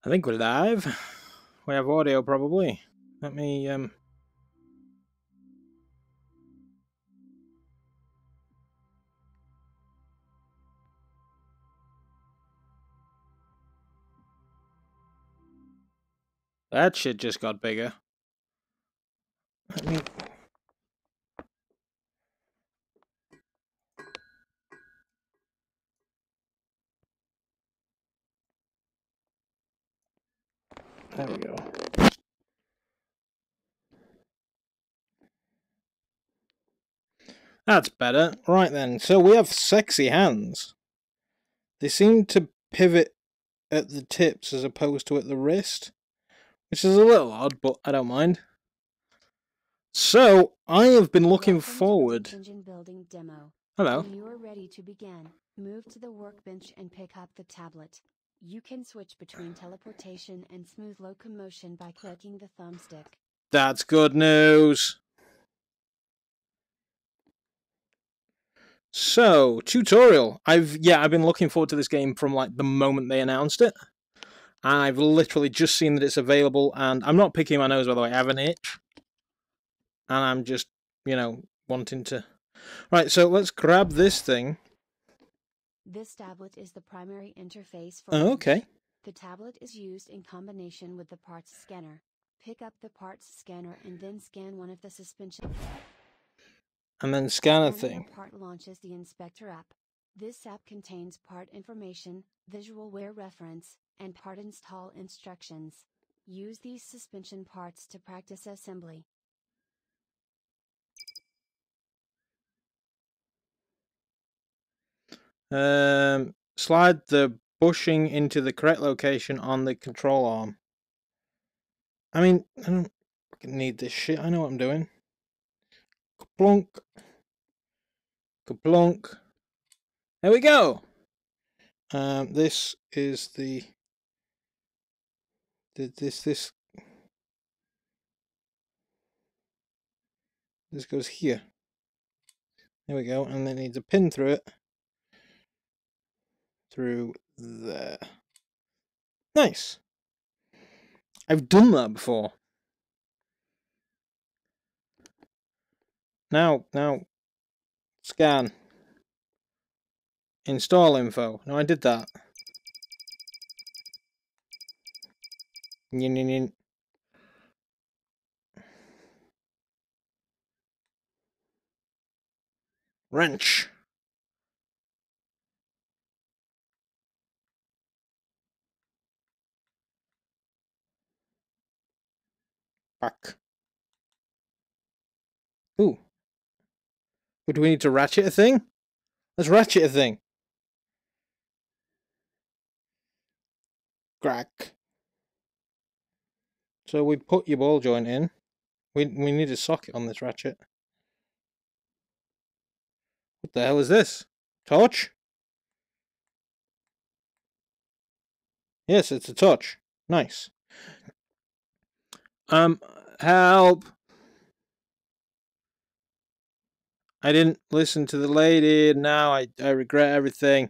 I think we're live. We have audio probably. Let me that shit just got bigger. Let me there we go. That's better. Right then, so we have sexy hands. They seem to pivot at the tips as opposed to at the wrist, which is a little odd, but I don't mind. So, I have been looking forward. Engine building demo. Hello. When you are ready to begin, move to the workbench and pick up the tablet. You can switch between teleportation and smooth locomotion by clicking the thumbstick. That's good news. So, tutorial. I've been looking forward to this game from like the moment they announced it. I've literally just seen that it's available, and I'm not picking my nose, by the way. I have an itch, and I'm just, wanting to. Right, so let's grab this thing. This tablet is the primary interface for Oh, okay. The tablet is used in combination with the parts scanner. Pick up the parts scanner and then scan one of the suspension. And then scan a Scanning thing. a part launches the inspector app. This app contains part information, visual wear reference, and part install instructions. Use these suspension parts to practice assembly. Slide the bushing into the correct location on the control arm. I mean, I don't need this shit. I know what I'm doing. Kaplunk. Kaplunk. There we go. This is the this goes here. There we go, and then it needs a pin through it. Through there. Nice. I've done that before. Now, scan. Install info. No, I did that. Yin, yin, yin. Wrench. Back. Ooh. But do we need to ratchet a thing? Let's ratchet a thing. Crack. So we put your ball joint in. We need a socket on this ratchet. What the hell is this? Torch? Yes, it's a torch. Nice. Help. I didn't listen to the lady. Now I regret everything.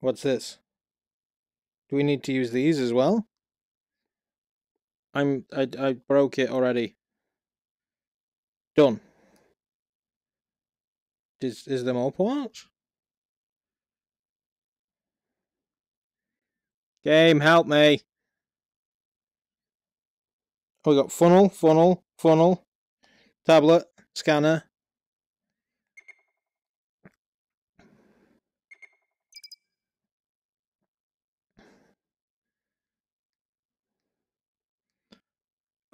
What's this? Do we need to use these as well? I broke it already. Done. Is there more parts? Game, help me. Oh, we got funnel, tablet, scanner.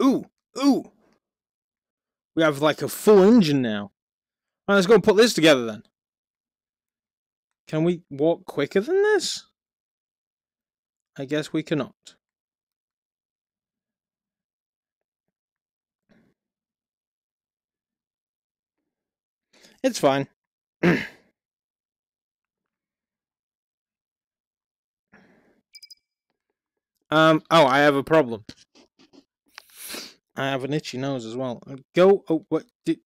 Ooh. We have like a full engine now. Right, let's go and put this together then. Can we walk quicker than this? I guess we cannot. It's fine. Oh, I have a problem. I have an itchy nose as well. Go. Oh, what? Did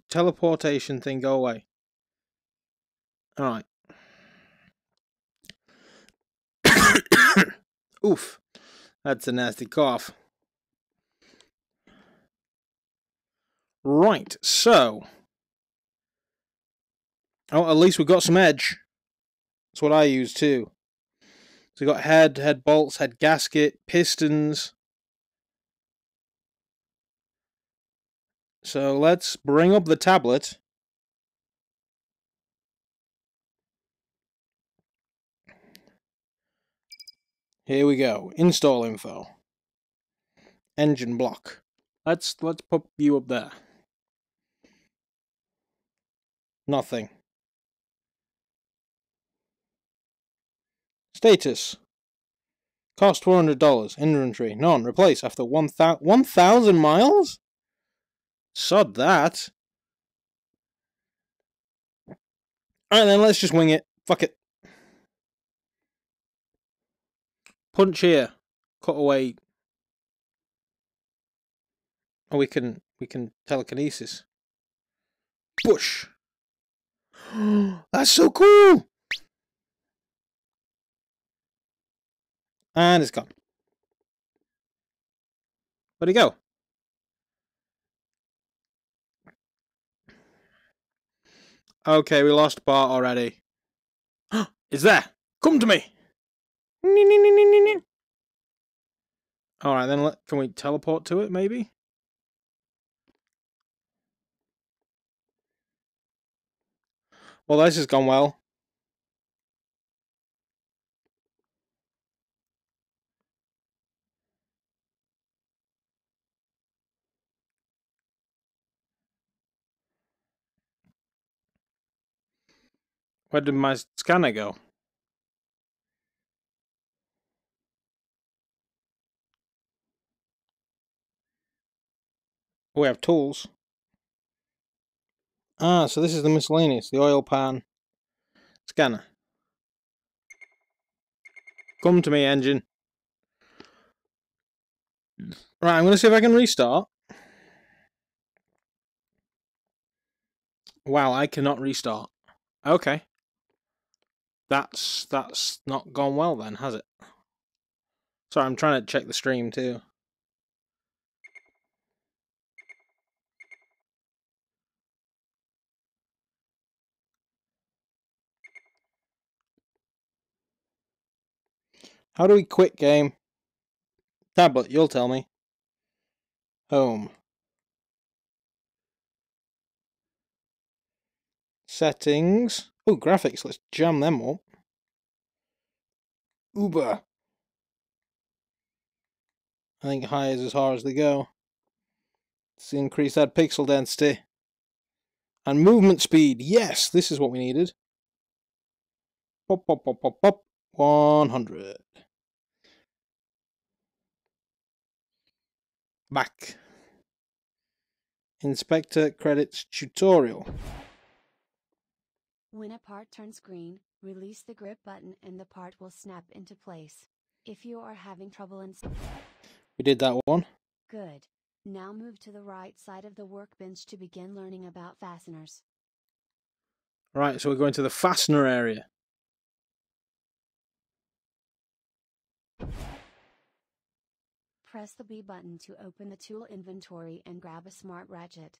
teleportation thing go away? All right. Oof. That's a nasty cough. Right. So. Oh, at least we got some edge. That's what I use too. So we got head bolts, head gasket, pistons. So let's bring up the tablet. Here we go. Install info. Engine block. Let's put you up there. Nothing. Status. Cost $400. Inventory. None. Replace after 1,000 miles? Sod that. Alright then, let's just wing it. Fuck it. Punch here. Cut away. Oh, we can telekinesis. Push. That's so cool. And it's gone. Where'd he go? Okay, we lost Bart already. It's there. Come to me. Alright, then can we teleport to it, maybe? Well, this has gone well. Where did my scanner go? We have tools. Ah, so this is the miscellaneous. The oil pan. Scanner. Come to me, engine. Right, I'm going to see if I can restart. Wow, I cannot restart. Okay. That's not gone well then, has it? Sorry, I'm trying to check the stream too. How do we quit game? Tablet, you'll tell me. Home. Settings. Oh, graphics. Let's jam them up. Uber. I think high is as high as they go. Let's increase that pixel density. And movement speed. Yes, this is what we needed. Pop, pop, pop, pop, pop. 100. Back. Inspector credits tutorial. When a part turns green, release the grip button and the part will snap into place. If you are having trouble We did that one. Good. Now move to the right side of the workbench to begin learning about fasteners. Right, so we're going to the fastener area. Press the B button to open the tool inventory and grab a smart ratchet.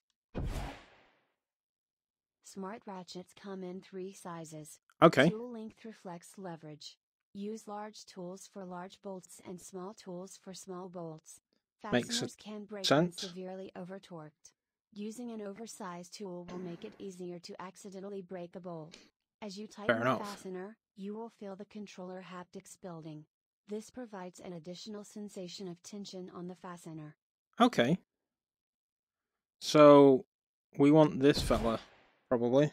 Smart ratchets come in 3 sizes. Okay. Tool length reflects leverage. Use large tools for large bolts and small tools for small bolts. Fasteners can break when severely over-torqued. Using an oversized tool will make it easier to accidentally break a bolt. As you tighten the fastener, you will feel the controller haptics building. This provides an additional sensation of tension on the fastener. Okay. So, we want this fella, probably.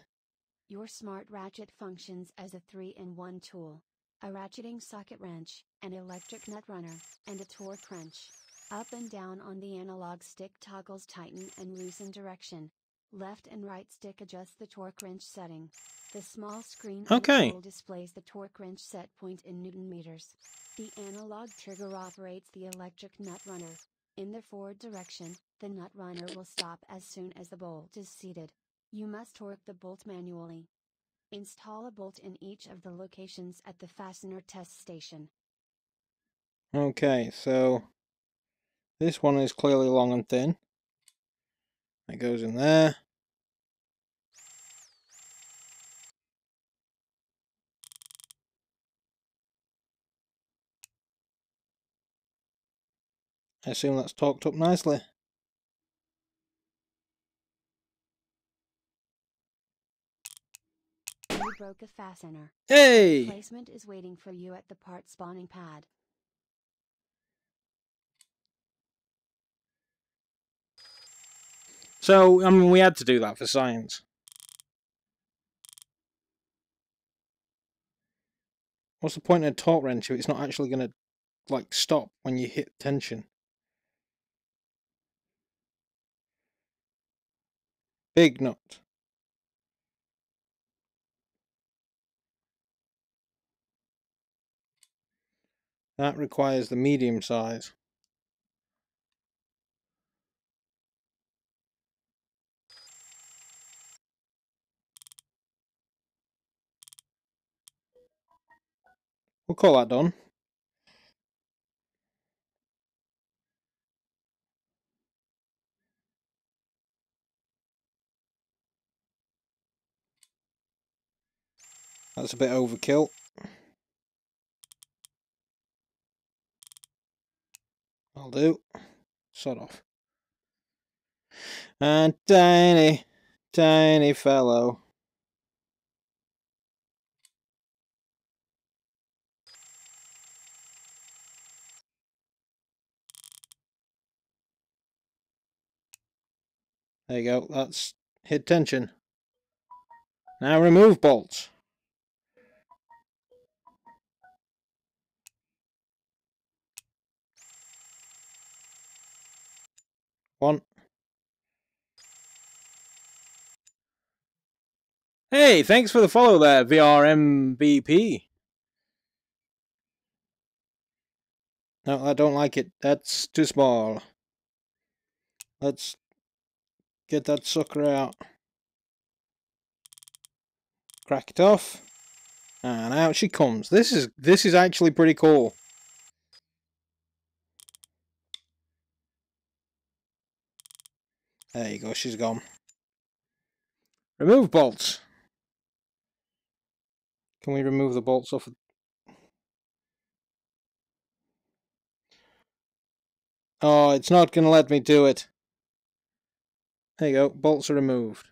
Your smart ratchet functions as a 3-in-1 tool. A ratcheting socket wrench, an electric nut runner, and a torque wrench. Up and down on the analog stick toggles tighten and loosen direction. Left and right stick adjust the torque wrench setting. The small screen on the tool displays the torque wrench set point in Newton meters. The analog trigger operates the electric nut runner. In the forward direction, the nut runner will stop as soon as the bolt is seated. You must torque the bolt manually. Install a bolt in each of the locations at the fastener test station. Okay, so this one is clearly long and thin. It goes in there. I assume that's torqued up nicely. You broke a fastener. Hey! Replacement is waiting for you at the part spawning pad. So, I mean, we had to do that for science. What's the point of a torque wrench if it's not actually going to, like, stop when you hit tension? Big nut. That requires the medium size. We'll call that done. That's a bit overkill. I'll do. Sod off. And tiny, tiny fellow. There you go. That's hit tension. Now remove bolts. One. Hey, thanks for the follow there, VRMBP. No, I don't like it. That's too small. Let's get that sucker out. Crack it off. And out she comes. This is actually pretty cool. There you go, she's gone. Remove bolts. Can we remove the bolts off? Oh, it's not going to let me do it. There you go, bolts are removed.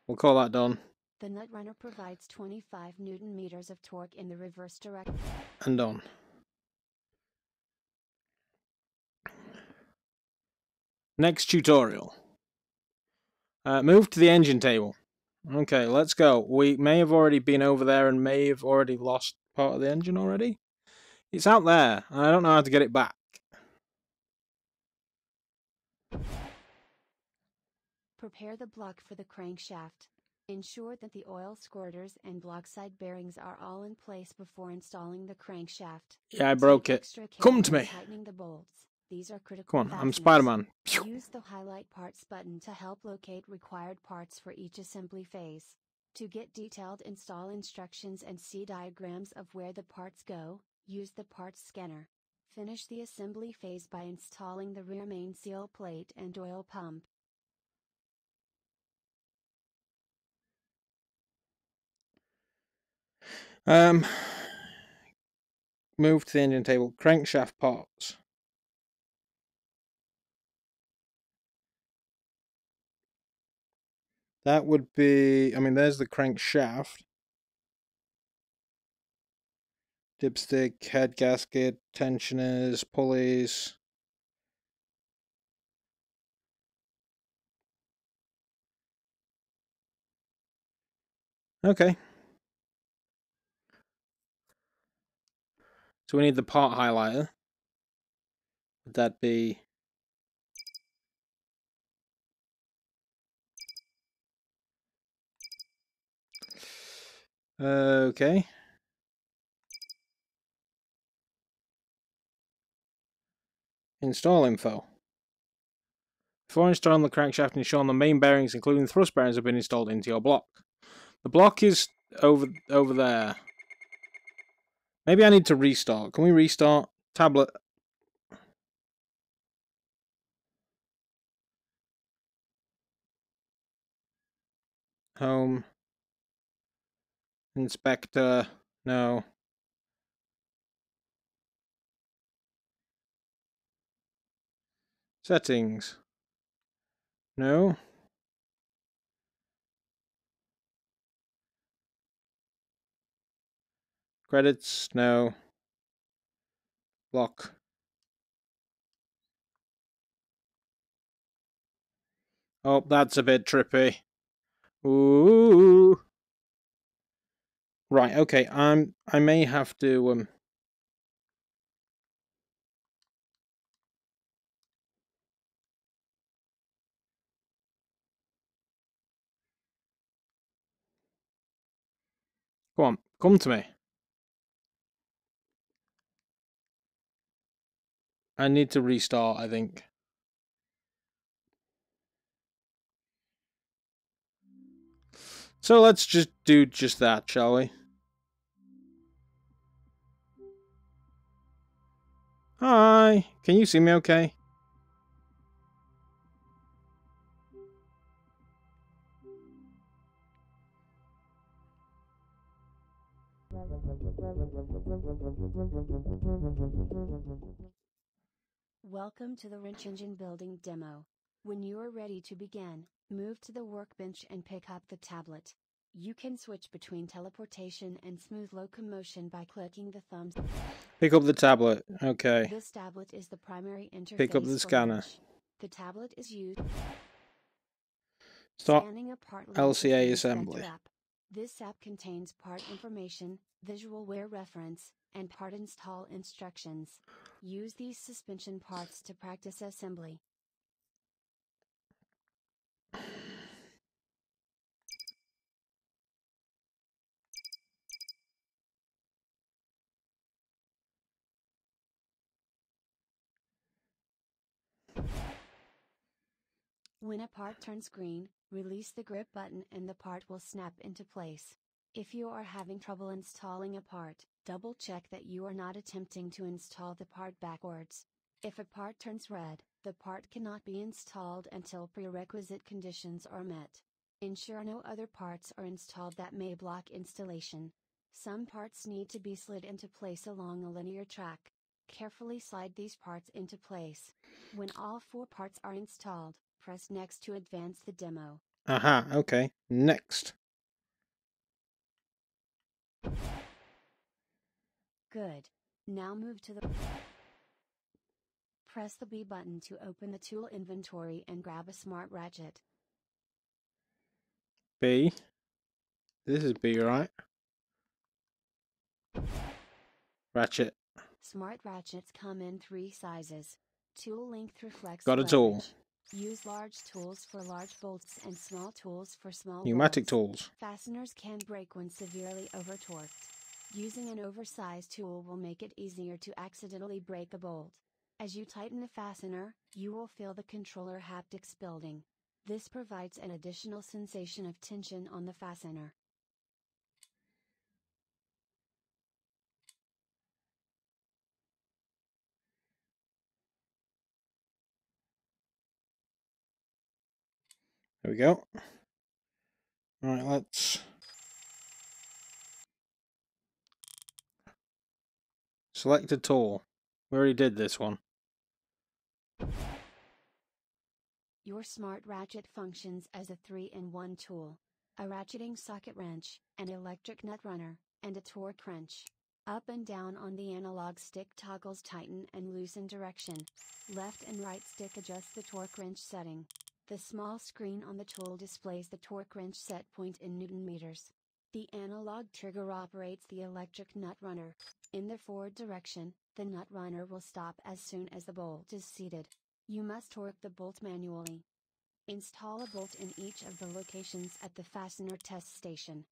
We'll call that done. The nut runner provides 25 Newton meters of torque in the reverse direction. And done. Next tutorial. Move to the engine table. Okay, let's go. We may have already been over there and may have already lost part of the engine already. It's out there, and I don't know how to get it back. Prepare the block for the crankshaft. Ensure that the oil squirters and block side bearings are all in place before installing the crankshaft. Yeah, I broke it. Come to me. Tightening the bolts. These are critical. Come on, fasteners. I'm Spider-Man. Use the highlight parts button to help locate required parts for each assembly phase. To get detailed install instructions and see diagrams of where the parts go, use the parts scanner. Finish the assembly phase by installing the rear main seal plate and oil pump. Move to the engine table. Crankshaft parts. That would be, I mean, there's the crankshaft. Dipstick, head gasket, tensioners, pulleys. Okay. So we need the part highlighter. Would that be... Okay. Install info. Before installing the crankshaft, ensure the main bearings, including the thrust bearings, have been installed into your block. The block is over there. Maybe I need to restart. Can we restart? Tablet. Home. Inspector. No. Settings. No. Credits. No. Block. Oh, that's a bit trippy. Ooh. Right, okay. I may have to Go on, come to me. I need to restart, I think. So let's just do just that, shall we? Hi, can you see me okay? Welcome to the wrench engine building demo. When you are ready to begin, move to the workbench and pick up the tablet. You can switch between teleportation and smooth locomotion by clicking the thumbs. Pick up the tablet. Okay. This tablet is the primary interface. Pick up the scanner. Wrench. The tablet is used. Start Scanning a part LCA assembly. App. This app contains part information, visual wear reference, and part install instructions. Use these suspension parts to practice assembly. When a part turns green, release the grip button and the part will snap into place. If you are having trouble installing a part, double check that you are not attempting to install the part backwards. If a part turns red, the part cannot be installed until prerequisite conditions are met. Ensure no other parts are installed that may block installation. Some parts need to be slid into place along a linear track. Carefully slide these parts into place. When all 4 parts are installed, press Next to advance the demo. Aha, okay. Next. Good. Now move to the... Press the B button to open the tool inventory and grab a smart ratchet. B. This is B, right? Ratchet. Smart ratchets come in 3 sizes. Tool length reflects Got a tool. Use large tools for large bolts and small tools for small Pneumatic bolts. tools. Fasteners can break when severely over-torqued. Using an oversized tool will make it easier to accidentally break a bolt. As you tighten the fastener, you will feel the controller haptics building. This provides an additional sensation of tension on the fastener. There we go. Alright, let's select a tool. We already did this one. Your smart ratchet functions as a 3-in-1 tool. A ratcheting socket wrench, an electric nut runner, and a torque wrench. Up and down on the analog stick toggles tighten and loosen direction. Left and right stick adjust the torque wrench setting. The small screen on the tool displays the torque wrench set point in Newton meters. The analog trigger operates the electric nut runner. In the forward direction, the nut runner will stop as soon as the bolt is seated. You must torque the bolt manually. Install a bolt in each of the locations at the fastener test station.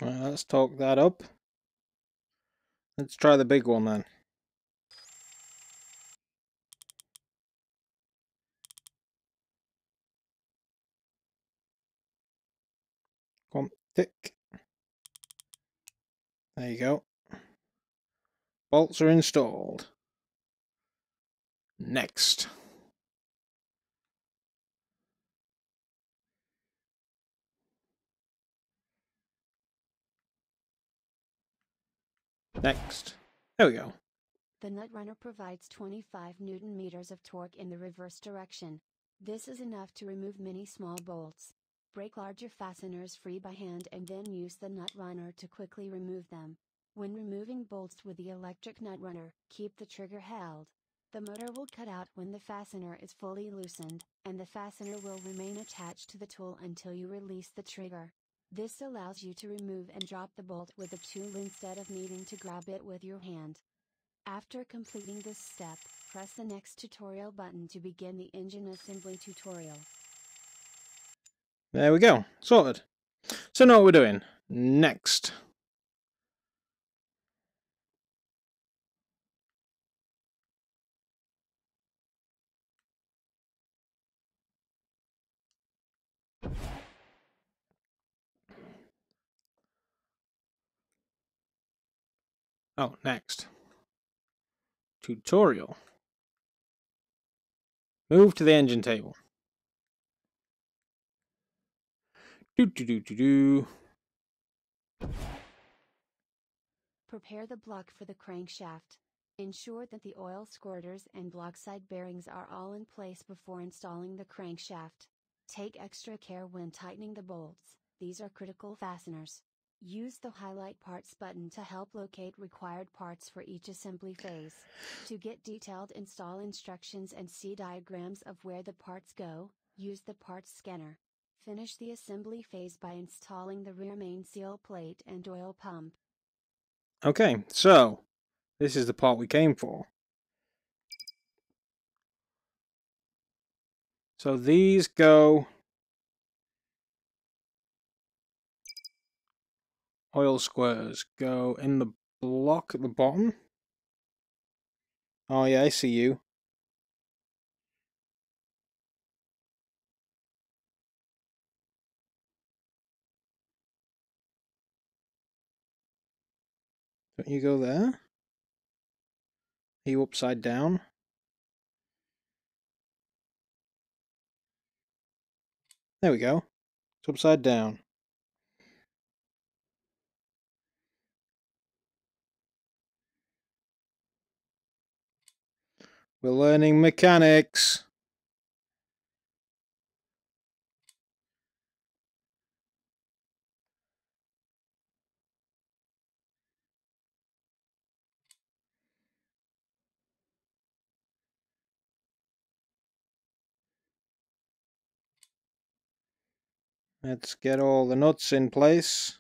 Alright, let's torque that up. Let's try the big one then. Come on, tick. There you go. Bolts are installed. Next. Next. There we go. The nut runner provides 25 Newton meters of torque in the reverse direction. This is enough to remove many small bolts. Break larger fasteners free by hand and then use the nut runner to quickly remove them. When removing bolts with the electric nut runner, keep the trigger held. The motor will cut out when the fastener is fully loosened, and the fastener will remain attached to the tool until you release the trigger. This allows you to remove and drop the bolt with a tool instead of needing to grab it with your hand. After completing this step, press the next tutorial button to begin the engine assembly tutorial. There we go. Sorted. So now what we're doing. Next. Oh, next. Tutorial. Move to the engine table. Prepare the block for the crankshaft. Ensure that the oil squirters and block side bearings are all in place before installing the crankshaft. Take extra care when tightening the bolts, these are critical fasteners. Use the highlight parts button to help locate required parts for each assembly phase. To get detailed install instructions and see diagrams of where the parts go, use the parts scanner. Finish the assembly phase by installing the rear main seal plate and oil pump. Okay, so this is the part we came for. So these go oil squares go in the block at the bottom. Oh yeah, I see you. Don't you go there? Are you upside down? There we go. It's upside down. We're learning mechanics. Let's get all the nuts in place.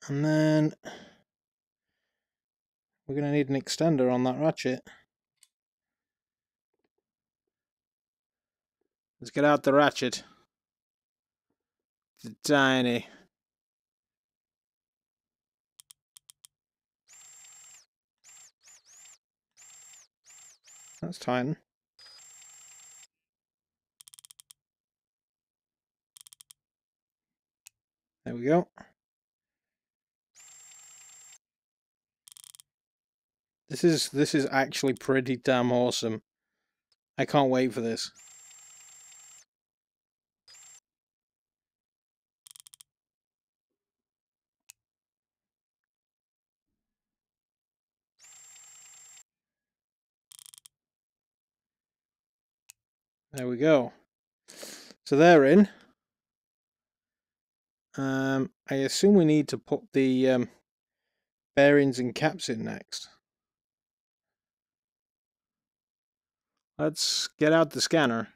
And then we're going to need an extender on that ratchet. Let's get out the ratchet. It's tiny. That's tiny. There we go. This is actually pretty damn awesome. I can't wait for this. There we go. So they're in. I assume we need to put the bearings and caps in next. Let's get out the scanner.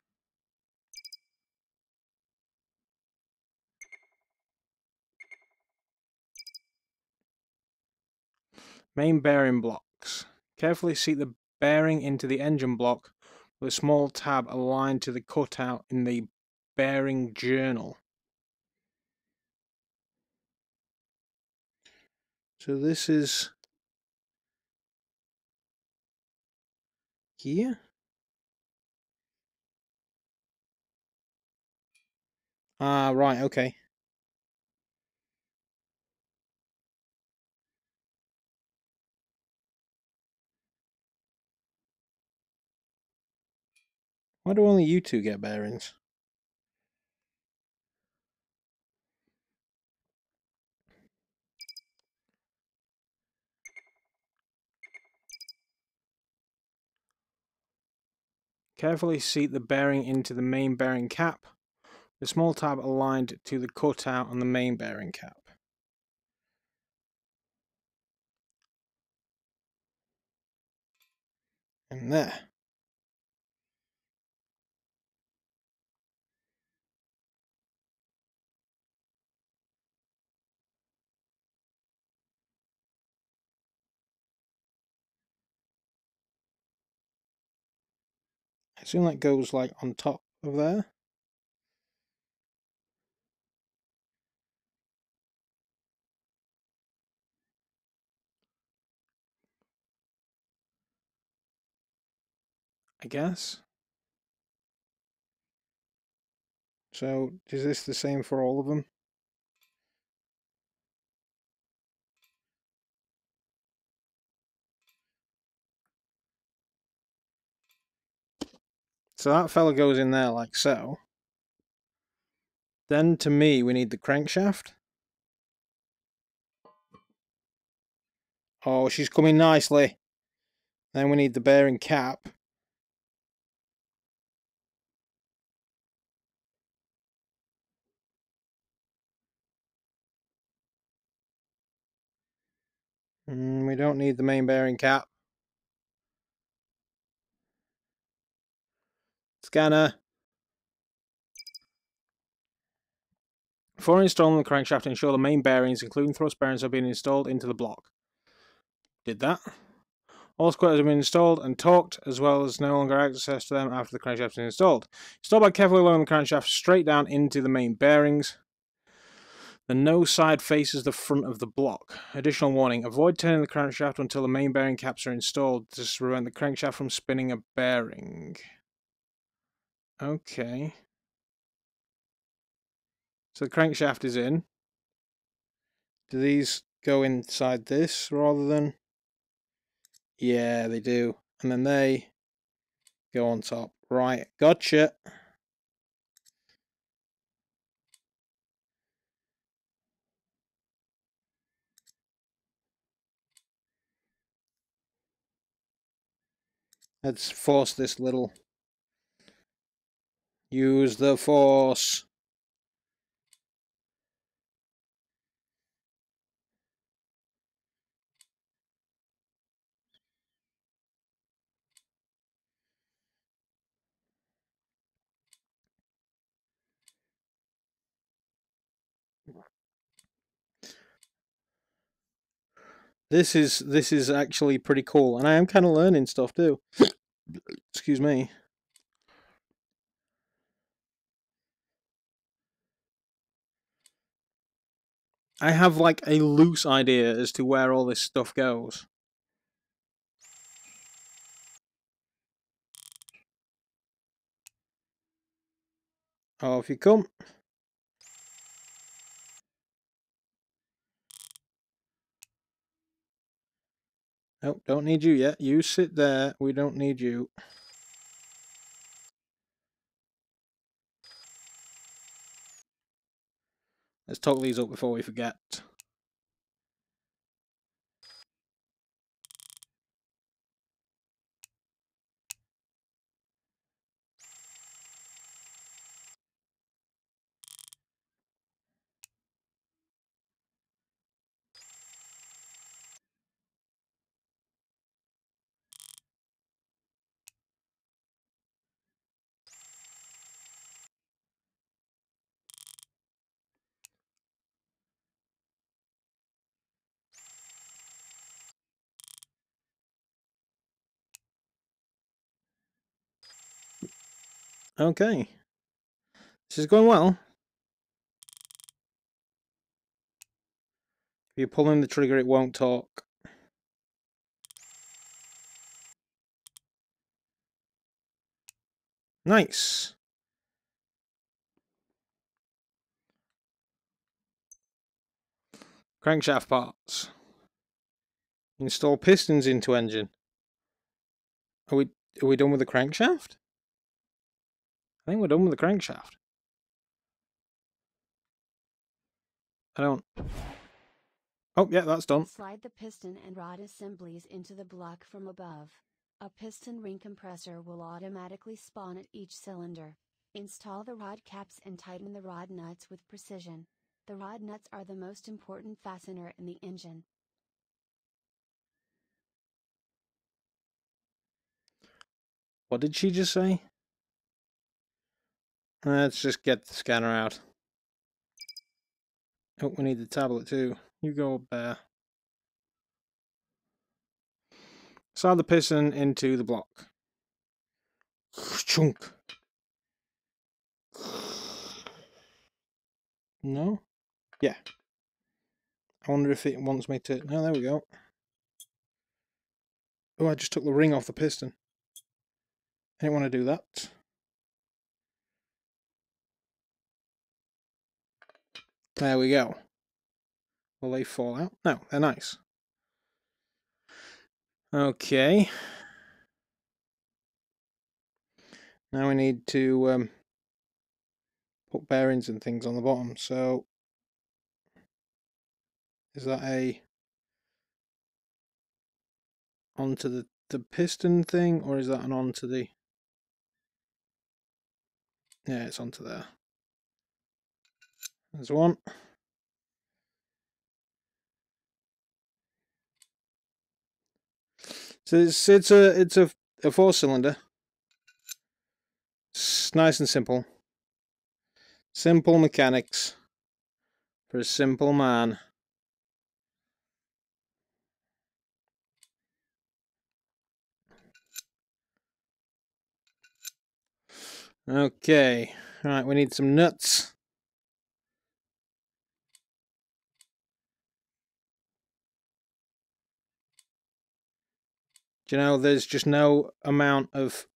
Main bearing blocks. Carefully seat the bearing into the engine block with a small tab aligned to the cutout in the bearing journal. So this is here. Ah, right, okay. Why do only you two get bearings? Carefully seat the bearing into the main bearing cap. The small tab aligned to the cutout on the main bearing cap. And there. I assume that goes like on top of there. I guess. So, is this the same for all of them? So that fella goes in there like so. Then to me, we need the crankshaft. Oh, she's coming nicely. Then we need the bearing cap. We don't need the main bearing cap. Scanner. Before installing the crankshaft, ensure the main bearings, including thrust bearings, have been installed into the block. Did that. All squares have been installed and torqued, as well as no longer access to them after the crankshaft has been installed. Install by carefully lowering the crankshaft straight down into the main bearings. The nose side faces the front of the block. Additional warning, avoid turning the crankshaft until the main bearing caps are installed to prevent the crankshaft from spinning a bearing. Okay. So the crankshaft is in. Do these go inside this rather than... Yeah, they do. And then they go on top. Right, gotcha. Let's force this little... Use the force. This is actually pretty cool, and I am kind of learning stuff too. Excuse me. I have like a loose idea as to where all this stuff goes. Off you come. Nope, don't need you yet. You sit there. We don't need you. Let's talk these up before we forget. Okay. This is going well. If you're pulling the trigger, it won't talk. Nice. Crankshaft parts. Install pistons into engine. Are we done with the crankshaft? I think we're done with the crankshaft. I don't... Oh, yeah, that's done. Slide the piston and rod assemblies into the block from above. A piston ring compressor will automatically spawn at each cylinder. Install the rod caps and tighten the rod nuts with precision. The rod nuts are the most important fastener in the engine. What did she just say? Let's just get the scanner out. Oh, we need the tablet too. You go up there. Slide the piston into the block. Chunk. No? Yeah. I wonder if it wants me to... No, there we go. Oh, I just took the ring off the piston. I didn't want to do that. There we go. Will they fall out? No, they're nice. Okay. Now we need to put bearings and things on the bottom. So, is that a onto the piston thing, or is that an onto the... Yeah, it's onto there. There's one. So it's a 4-cylinder. It's nice and simple. Simple mechanics for a simple man. Okay, right, we need some nuts. Do you know, there's just no amount of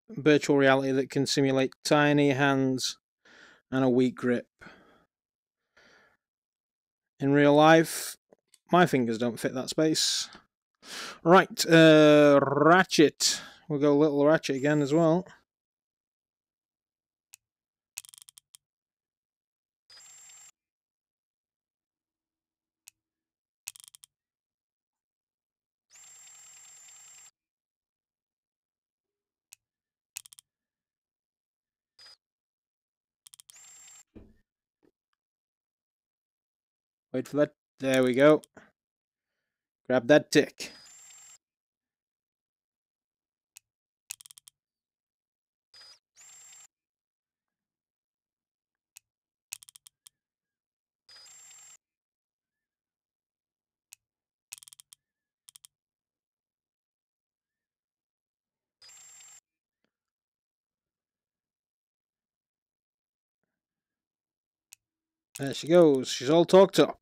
virtual reality that can simulate tiny hands and a weak grip. In real life, my fingers don't fit that space. Right, ratchet. We'll go little ratchet again as well. Wait for that. There we go. Grab that tick. There she goes. She's all talked up.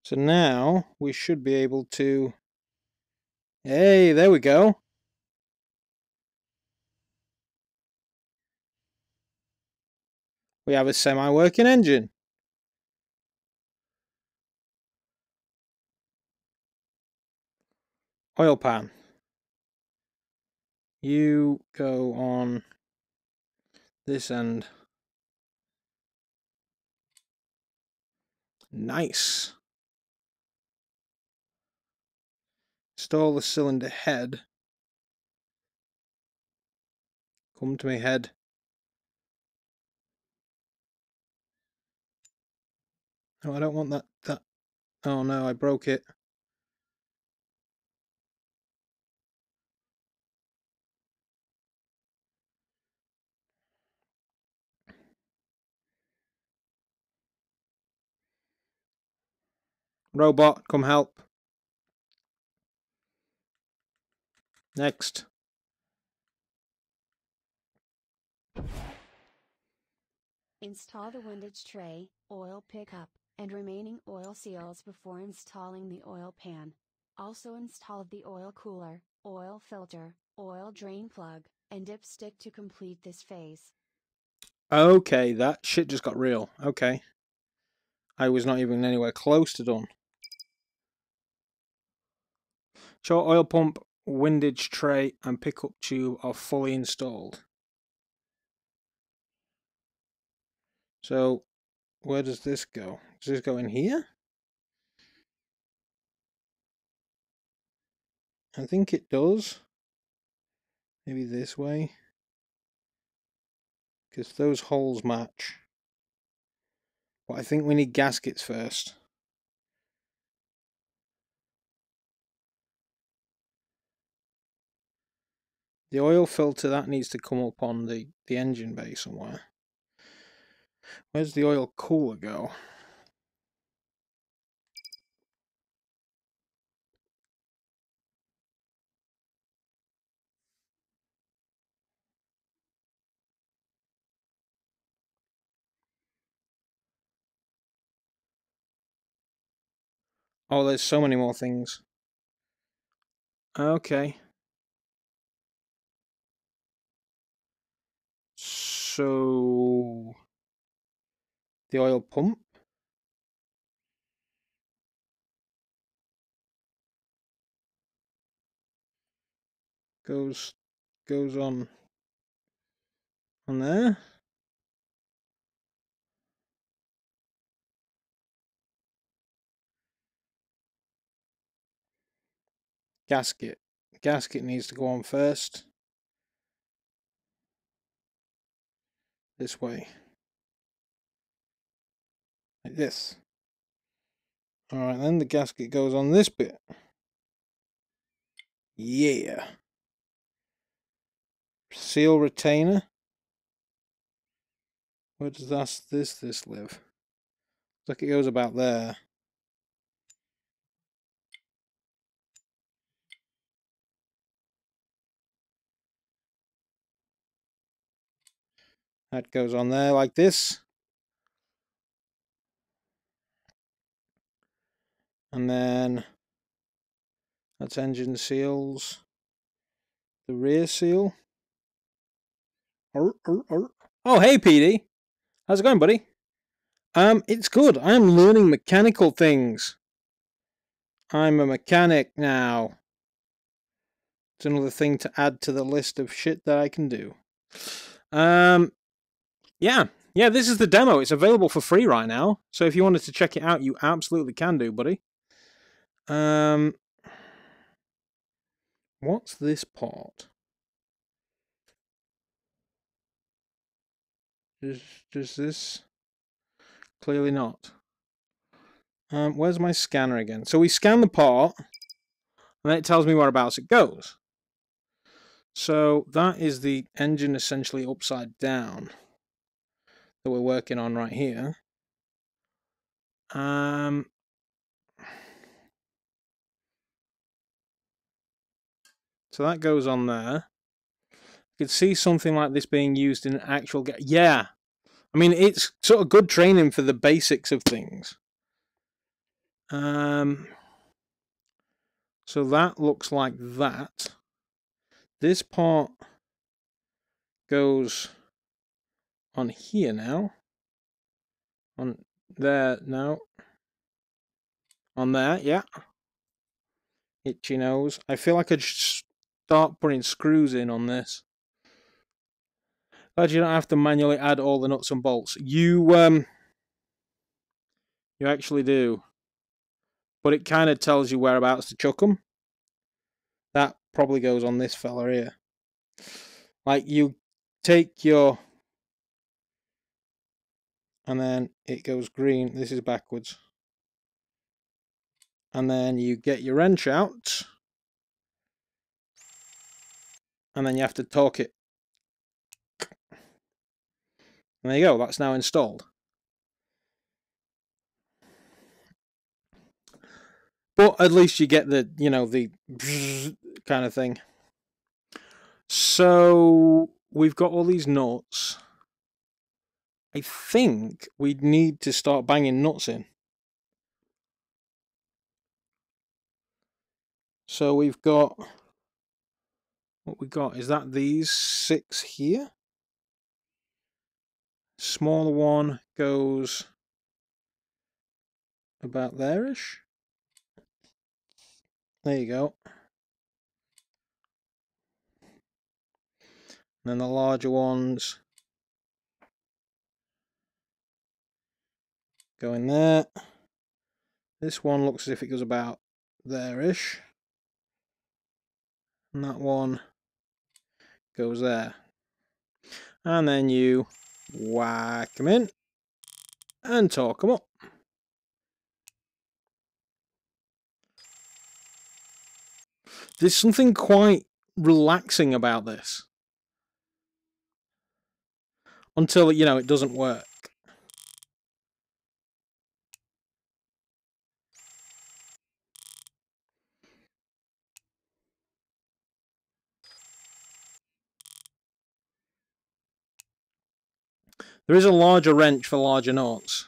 So now we should be able to... Hey, there we go. We have a semi-working engine. Oil pan. You go on this end. Nice. Install the cylinder head. Come to me, head. No, I don't want that. Oh no, I broke it. Robot, come help. Next. Install the windage tray, oil pickup, and remaining oil seals before installing the oil pan. Also install the oil cooler, oil filter, oil drain plug, and dipstick to complete this phase. Okay, that shit just got real. Okay. I was not even anywhere close to done. Show oil pump, windage tray, and pickup tube are fully installed. So, where does this go? Does this go in here? I think it does. Maybe this way. Because those holes match. But I think we need gaskets first. The oil filter, that needs to come up on the engine bay somewhere. Where's the oil cooler go? Oh, there's so many more things. Okay. So, the oil pump. Goes on there. Gasket. Gasket needs to go on first. This way. Like this. Alright, then the gasket goes on this bit. Yeah. Seal retainer. Where does this live? Looks like it goes about there. That goes on there like this. And then that's engine seals. The rear seal. Oh, hey, PD. How's it going, buddy? It's good. I'm learning mechanical things. I'm a mechanic now. It's another thing to add to the list of shit that I can do. Yeah, this is the demo. It's available for free right now. So if you wanted to check it out, you absolutely can do, buddy. What's this part? Does this? Clearly not. Where's my scanner again? So we scan the part, and then it tells me whereabouts it goes. So that is the engine essentially upside down that we're working on right here. So that goes on there. You could see something like this being used in an actual... Yeah. I mean, it's sort of good training for the basics of things. So that looks like that. This part goes on here now. On there now. On there, yeah. Itchy nose. I feel like I should start putting screws in on this. Glad you don't have to manually add all the nuts and bolts. You actually do. But it kind of tells you whereabouts to chuck them. That probably goes on this fella here. Like, you take your... And then it goes green. This is backwards. And then you get your wrench out. And then you have to torque it. And there you go. That's now installed. But at least you get the, you know, the kind of thing. So we've got all these nuts. I think we need to start banging nuts in. So we've got What we got, is that these 6 here? Smaller one goes about there-ish. There you go. And then the larger ones go in there. This one looks as if it goes about there-ish. And that one goes there. And then you whack them in and torque them up. There's something quite relaxing about this. Until, you know, it doesn't work. There is a larger wrench for larger knots.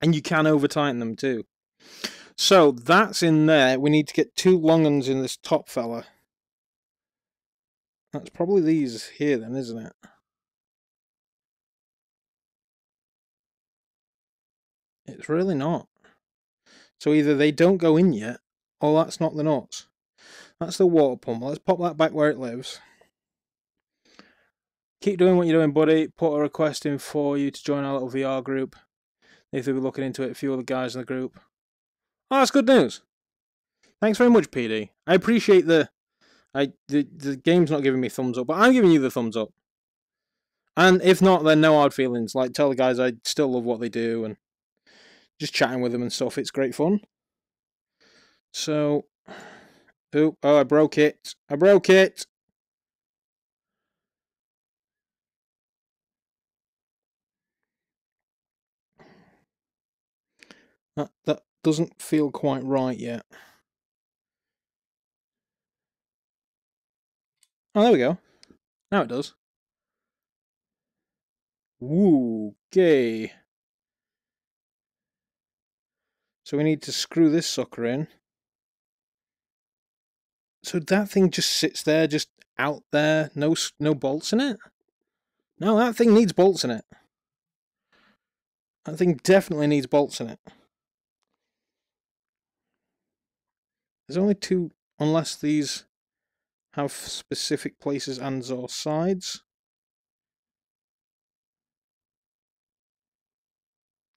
And you can over-tighten them too. So that's in there. We need to get 2 long ones in this top fella. That's probably these here then, isn't it? It's really not. So either they don't go in yet, or that's not the nuts. That's the water pump. Let's pop that back where it lives. Keep doing what you're doing, buddy. Put a request in for you to join our little VR group. If they'll be looking into it, a few other guys in the group. Oh, that's good news. Thanks very much, PD. I appreciate the game's not giving me thumbs up, but I'm giving you the thumbs up. And if not, then no hard feelings. Like, tell the guys I still love what they do, and just chatting with them and stuff. It's great fun. So, oh, I broke it. I broke it. That doesn't feel quite right yet. Oh, there we go. Now it does. Woo, okay. So we need to screw this sucker in. So that thing just sits there, just out there, no bolts in it? No, that thing needs bolts in it. That thing definitely needs bolts in it. There's only 2, unless these have specific places and or sides.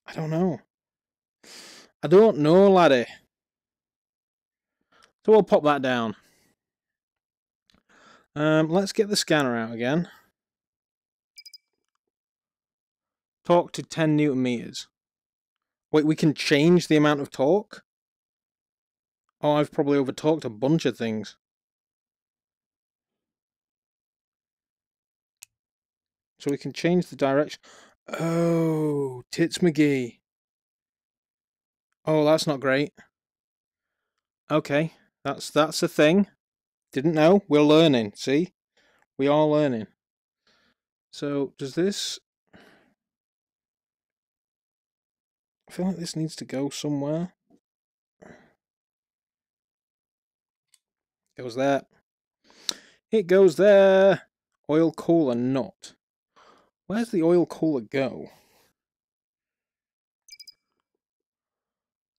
I don't know. I don't know, laddie. So we'll pop that down. Let's get the scanner out again. Torque to 10 Newton meters. Wait, we can change the amount of torque? Oh, I've probably over-torqued a bunch of things. So we can change the direction. Oh, tits McGee. Oh, that's not great. Okay, that's a thing. Didn't know. We're learning, see? We are learning. So, does this... I feel like this needs to go somewhere. Goes there. It goes there. Oil cooler nut. Where's the oil cooler go?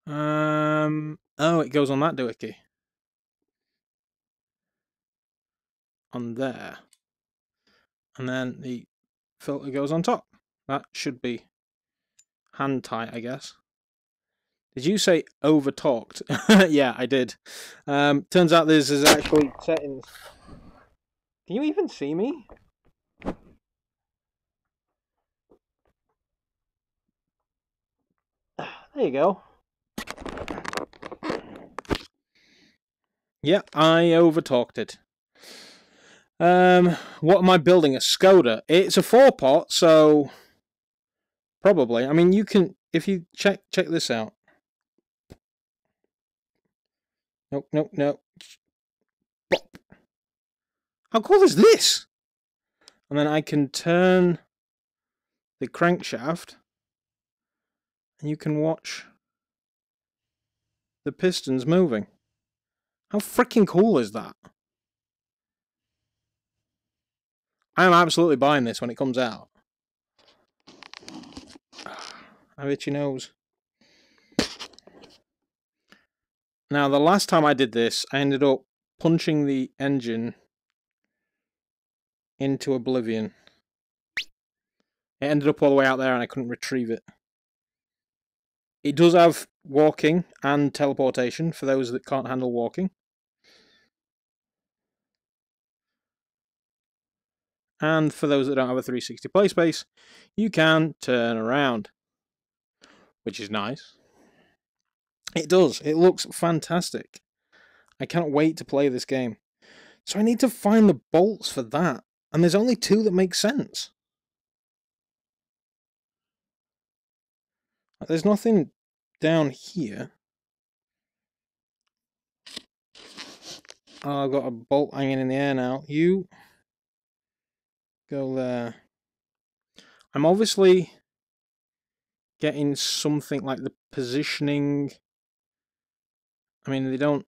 Oh, it goes on that doohickey. On there. And then the filter goes on top. That should be hand tight, I guess. Did you say over-talked? Yeah, I did. Turns out this is actually settings. Can you even see me? There you go. Yeah, I over-talked it. What am I building? A Skoda. It's a 4-pot, so probably. I mean, you can, if you check this out. Nope, nope, nope. Bop. How cool is this? And then I can turn the crankshaft, and you can watch the pistons moving. How freaking cool is that? I am absolutely buying this when it comes out. I have itchy nose. Now, the last time I did this, I ended up punching the engine into oblivion. It ended up all the way out there and I couldn't retrieve it. It does have walking and teleportation for those that can't handle walking. And for those that don't have a 360 play space, you can turn around, which is nice. It does. It looks fantastic. I cannot wait to play this game. So I need to find the bolts for that. And there's only 2 that make sense. There's nothing down here. Oh, I've got a bolt hanging in the air now. You go there. I'm obviously getting something like the positioning. I mean, they don't...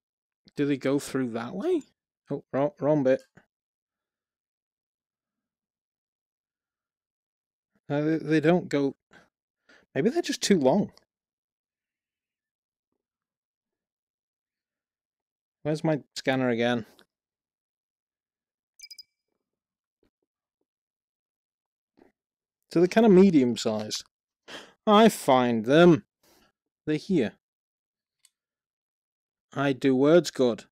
Do they go through that way? Oh, wrong bit. They don't go... Maybe they're just too long. Where's my scanner again? So they're kind of medium-sized. I find them. They're here. I do words good.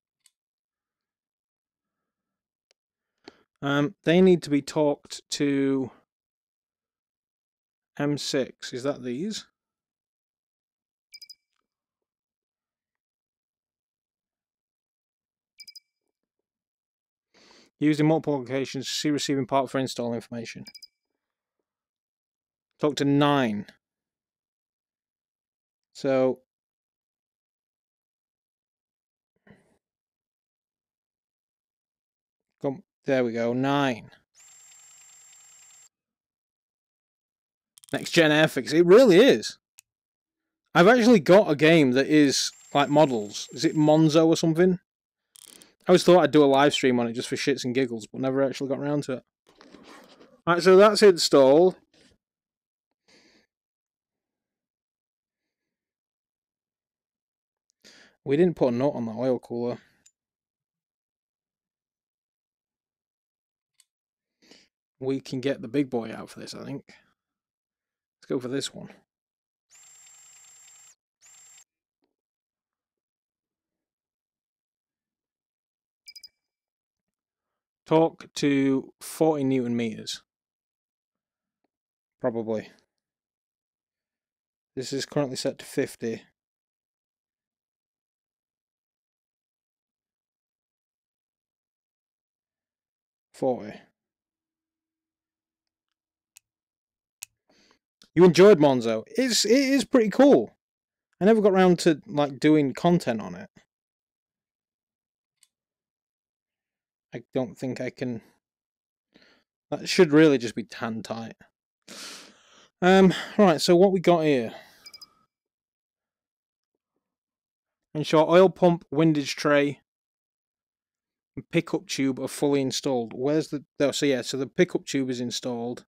They need to be talked to M6. Is that these? Used in multiple locations. See receiving part for install information. Talk to 9. So there we go. 9. Next gen airfix. It really is. I've actually got a game that is like models. Is it Monzo or something? I always thought I'd do a live stream on it just for shits and giggles, but never actually got around to it. Alright, so that's installed. We didn't put a note on the oil cooler. We can get the big boy out for this, I think. Let's go for this one. Torque to 40 Newton meters. Probably. This is currently set to 50. 40. You enjoyed Monzo. It is pretty cool. I never got around to like doing content on it. I don't think I can. That should really just be hand tight. Right, so what we got here? Ensure oil pump, windage tray, and pickup tube are fully installed. Where's the... Oh, so yeah, so the pickup tube is installed.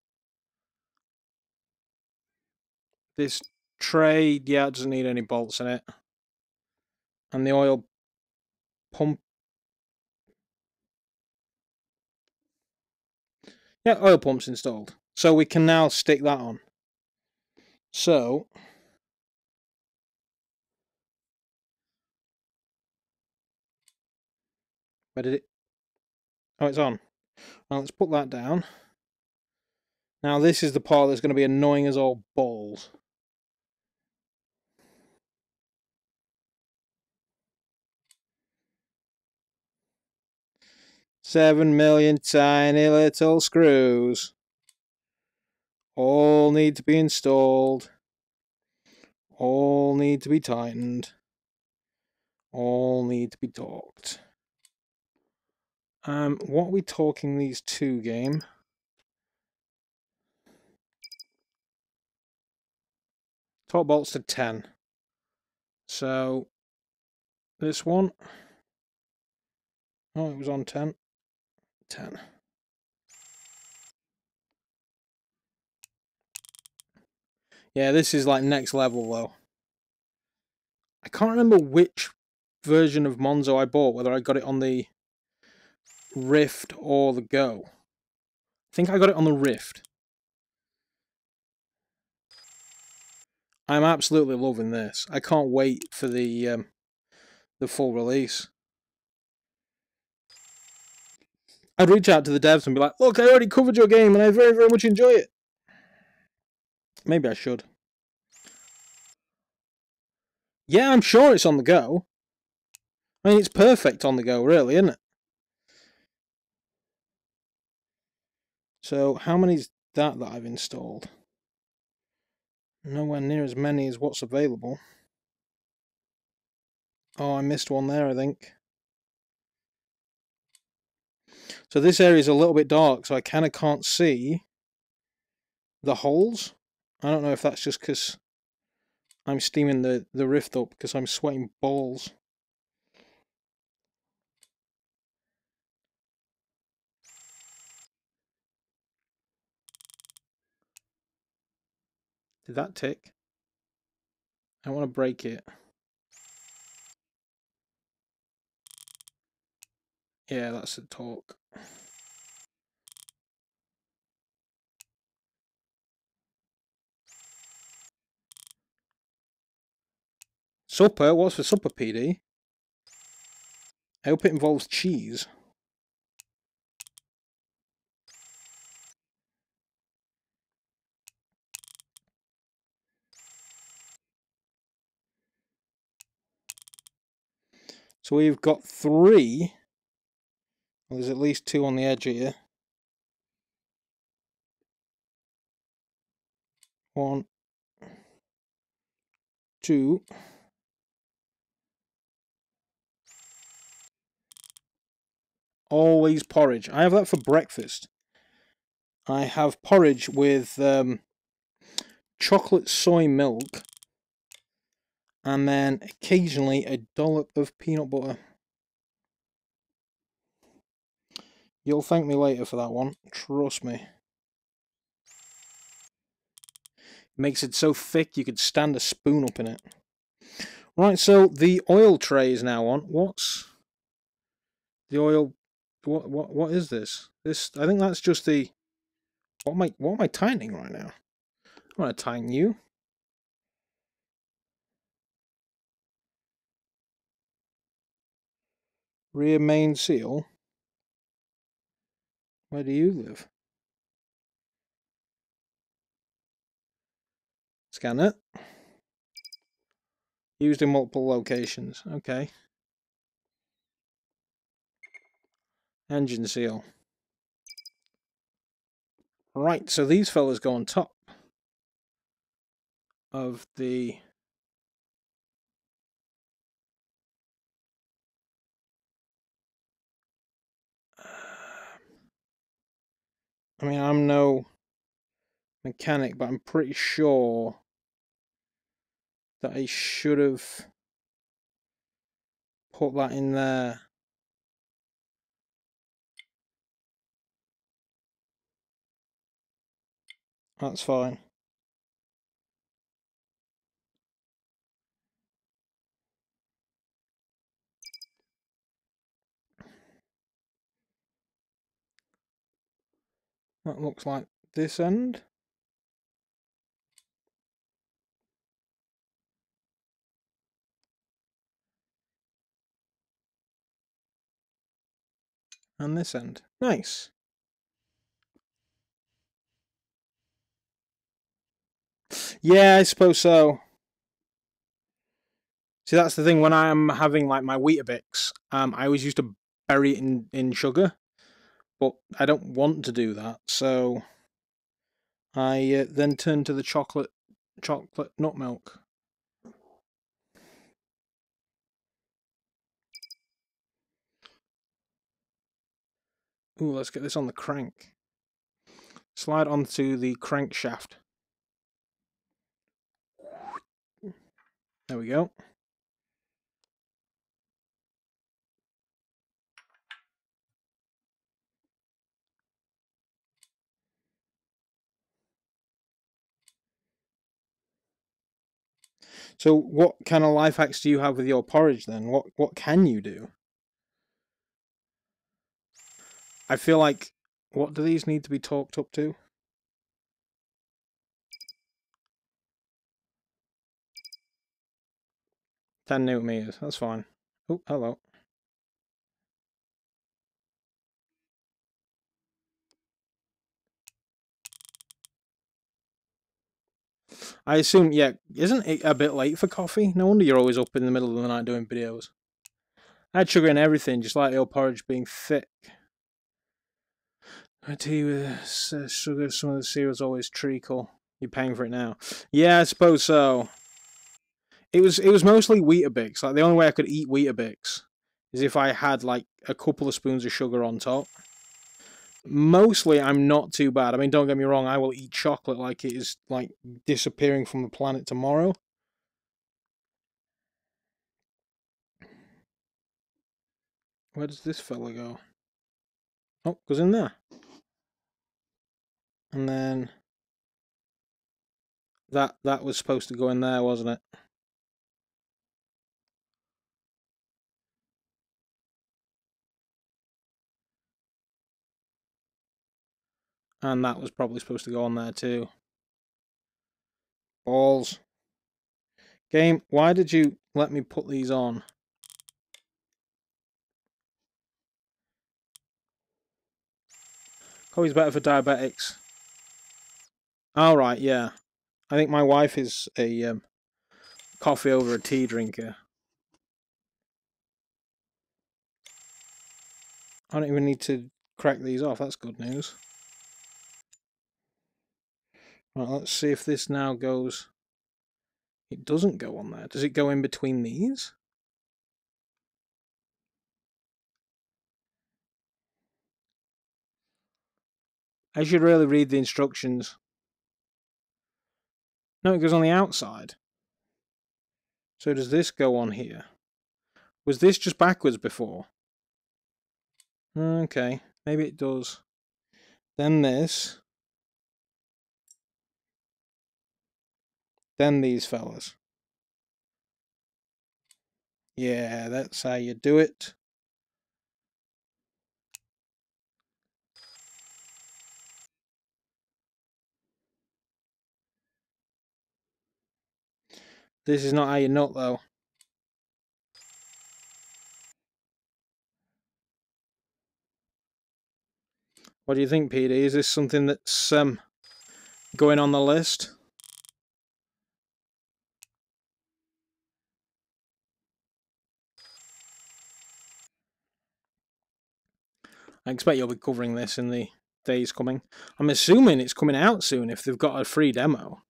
This tray, yeah, it doesn't need any bolts in it. And the oil pump... Yeah, oil pump's installed. So we can now stick that on. So... Where did it... Oh, it's on. Well, let's put that down. Now this is the part that's going to be annoying as all balls. $7 million tiny little screws. All need to be installed. All need to be tightened. All need to be torqued. What are we talking these 2 game? Torque bolts to 10. So this one Oh, it was on 10. 10. Yeah, this is like next level though. I can't remember which version of Monzo I bought, whether I got it on the Rift or the Go. I think I got it on the Rift. I'm absolutely loving this. I can't wait for the full release. I'd reach out to the devs and be like, look, I already covered your game and I very, very much enjoy it. Maybe I should. Yeah, I'm sure it's on the go. I mean, it's perfect on the go, really, isn't it? So, how many's that I've installed? Nowhere near as many as what's available. Oh, I missed one there, I think. So this area is a little bit dark, so I kind of can't see the holes. I don't know if that's just because I'm steaming the rift up because I'm sweating balls. Did that tick? I want to break it. Yeah, that's the talk. Supper? What's for supper, PD? I hope it involves cheese. So we've got 3. Well, there's at least 2 on the edge here. 1, 2. Always porridge. I have that for breakfast. I have porridge with chocolate soy milk and then occasionally a dollop of peanut butter. You'll thank me later for that one, trust me. Makes it so thick you could stand a spoon up in it. Right, so the oil tray is now on. What's the oil? What is this? This, I think that's just the. What am I tightening right now? I want to tighten you. Rear main seal. Where do you live? Scan it. Used in multiple locations. Okay. Engine seal. Right, so these fellas go on top of the. I mean, I'm no mechanic, but I'm pretty sure that I should have put that in there. That's fine. That looks like this end. And this end. Nice. Yeah, I suppose so. See, that's the thing. When I'm having like my Weetabix, I always used to bury it in sugar, but I don't want to do that, so I then turn to the chocolate nut milk. Ooh, let's get this on the crank. Slide onto the crankshaft. There we go. So what kind of life hacks do you have with your porridge then? What can you do? I feel like, what do these need to be talked up to? 10 newton meters, that's fine. Oh, hello. I assume, yeah, isn't it a bit late for coffee? No wonder you're always up in the middle of the night doing videos. I had sugar in everything, just like your porridge being thick. I tea with sugar, some of the cereal's always treacle. You're paying for it now. Yeah, I suppose so. It was mostly Weetabix. Like, the only way I could eat Weetabix is if I had, like, a couple of spoons of sugar on top. Mostly, I'm not too bad. I mean, don't get me wrong, I will eat chocolate like it is, like, disappearing from the planet tomorrow. Where does this fella go? Oh, goes in there. And then that was supposed to go in there, wasn't it? And that was probably supposed to go on there too. Balls. Game, why did you let me put these on? Coffee's better for diabetics. Alright, yeah. I think my wife is a coffee over a tea drinker. I don't even need to crack these off, that's good news. Right, let's see if this now goes... It doesn't go on there. Does it go in between these? I should really read the instructions. No, it goes on the outside. So does this go on here? Was this just backwards before? Okay, maybe it does. Then this. Then these fellas. Yeah, that's how you do it. This is not how you nut, though. What do you think, PD? Is this something that's going on the list? I expect you'll be covering this in the days coming. I'm assuming it's coming out soon if they've got a free demo.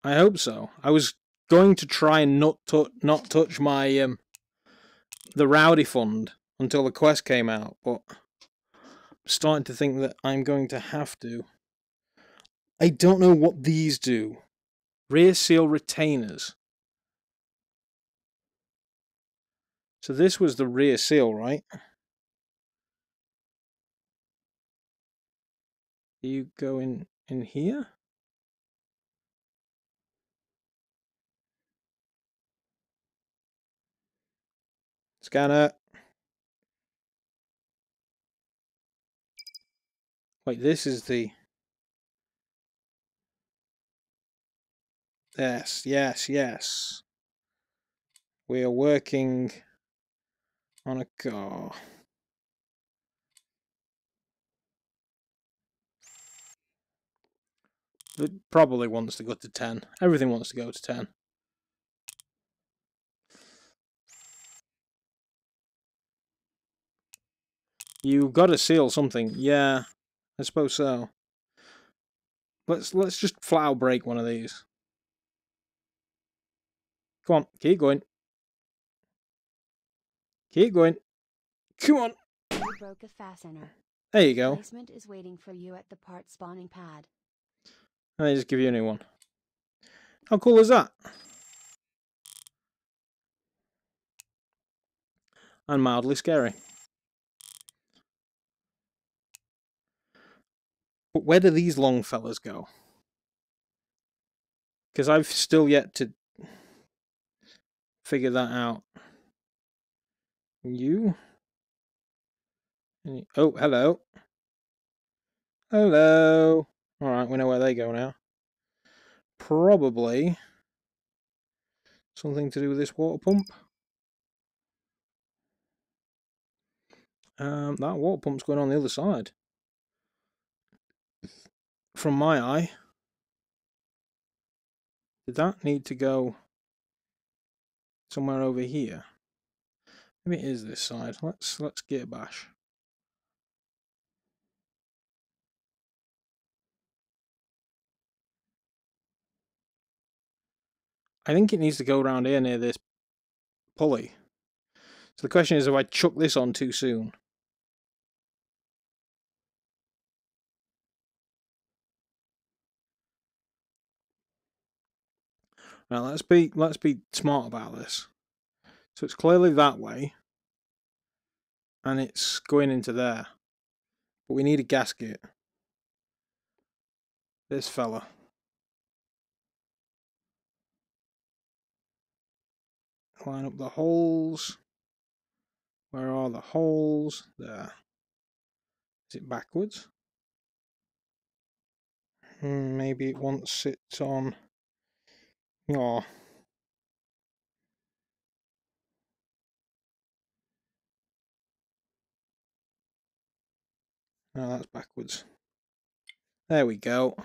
I hope so. I was going to try and not touch my the Rowdy Fund until the quest came out, but I'm starting to think that I'm going to have to. I don't know what these do. Rear seal retainers. So this was the rear seal, right? You go in here? Scanner. Wait, this is the... Yes, yes, yes. We are working on a car. It probably wants to go to 10. Everything wants to go to 10. You've got to seal something. Yeah, I suppose so. Let's just flat out break one of these. Come on, keep going. Keep going. Come on. You broke a fastener. There you go. Replacement is waiting for you at the part spawning pad. And they just give you a new one. How cool is that? And mildly scary. But where do these long fellas go? Because I've still yet to figure that out. You? Oh, hello. Hello. Alright, we know where they go now. Probably something to do with this water pump. That water pump's going on the other side. From my eye. Did that need to go somewhere over here? Maybe it is this side. Let's give it a bash. I think it needs to go around here near this pulley. So the question is if I chuck this on too soon. Now let's be smart about this. So it's clearly that way. And it's going into there. But we need a gasket. This fella. Line up the holes. Where are the holes? There. Is it backwards? Maybe it wants it on. Oh. No, that's backwards. There we go.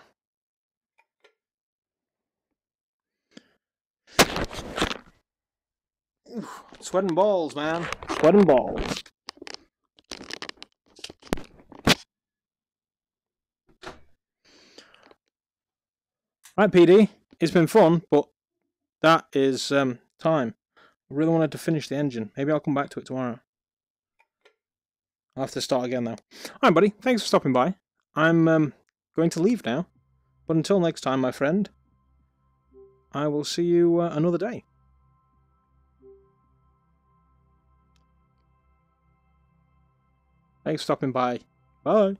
Sweating balls, man. Sweating balls. Right, PD. It's been fun, but that is time. I really wanted to finish the engine. Maybe I'll come back to it tomorrow. I'll have to start again, though. Alright, buddy. Thanks for stopping by. I'm going to leave now. But until next time, my friend, I will see you another day. Thanks for stopping by. Bye.